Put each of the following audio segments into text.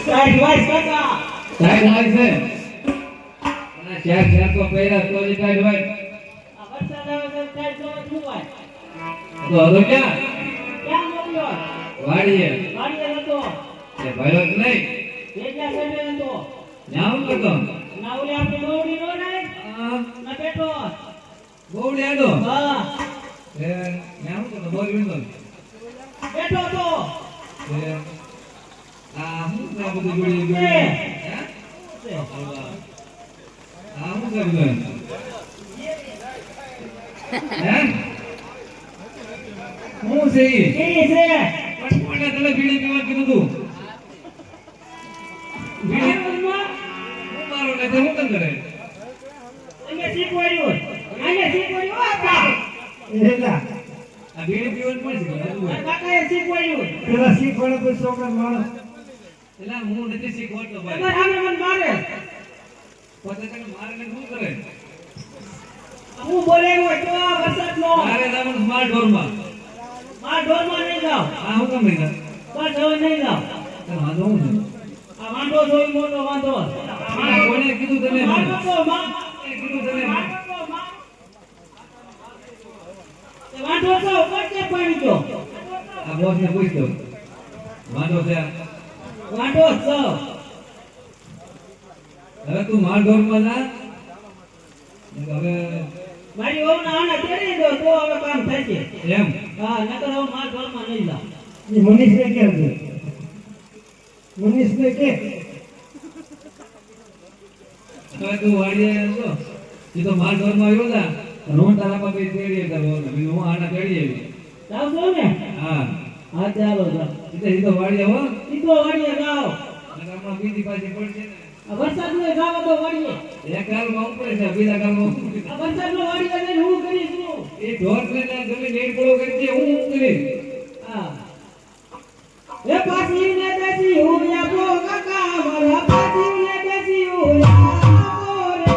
Side vice કાકા side vice છે અને ચાર ચાર તો પહેલા તો જ સાઈડ વાઈસ આ વરસાદ આવે તો સાઈડ તો શું હોય તો હવે ક્યાં મોકલ્યો વાડીએ હતો એ ભયો જ નહીં કેટલા સેને હતો નામ કરતો ના ઓલી આપણી ગોવડી નો નહીં ના બેઠો ગોવડી આડો હા એ નામ કરતો બોલ વિંદો બેઠો તો એ આ હું ના બધું જોડી જોડી હે આ હું કરી દઉં હે હું છે કે છે કોને તને બીડી પીવા કીધું તું બીડી હું મારો ને તો હું કેમ કરે એને શીખવાડ્યું આપા એલા આ બીડી પીવાનું કોણ શીખવાડે કાકાએ શીખવાડ્યું પેલા શીખવાડે કોઈ છોકરા માણસ એલા હું નથી શીખવાડતો ભાઈ તમારે સામે મને મારે પોતે તને મારે ને શું કરે હું બોલેલો તો વરસાદ નો મારે જવાનું સ્માર્ટ ડોરમાં માર ઢોરમાં નહીં જાવ આ હું કેમ નહીં બસ હવે નહીં જાવ તને વાંધો હું છે આ વાંધો જોઈ મોટો વાંધો આ કોને કીધું તને વાંધો તો માં કીધું તને વાંધો તો પડકે પાણી જો આ બોસ ને પૂછ દો વાંધો છે વાંધો તો હવે તું માર ડોરમાં જા હવે મારી ઓમ ના આના તેડી દો તો હવે કામ થાય છે એમ હા નકર હું માર ઘરમાં નહીં જાવ એ મનીષને કેમ છે મનીષને કે હવે તું વાડીએ જો એ તો માર ડોરમાં આવ્યો તા અને હું તારા પાસે તેડી કરવો બીજું હું આના તેડી આવી જાવ છો ને હા હા ચાલો જાવ એ તો વાડીએ હો સીધો વાડીએ જાવ અને હમણાં બીજી પાછી પડશે ને આ વરસાદ નો જાવ તો વાડીએ એક ગાલમાં ઉપર છે બીજા ગાલમાં ઉપર છે. આ વરસાદ નો વાડીએ જઈને હું કરીશ હું એ ઢોર ને ગમે લેટ પડો કરી દે હું કરીશ હા એ પાછી ને દેસી હું યાબો કાકા મારા પાછી ને દેસી હું યાબો રે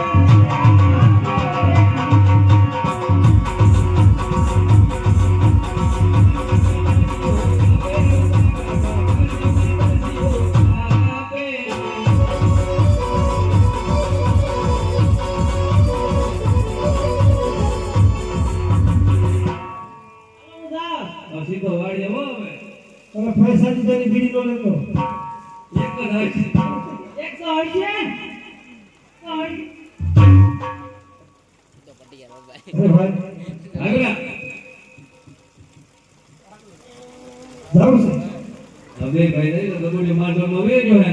પછી તો વાડીએ હો હવે અને પૈસા દીધાની બીડી નો લેતો એક જ હશે 180 અરે ભાઈ આગળ જાવ છે હવે ભાઈ દઈ તો ગોળી મારવાનો વેજો હે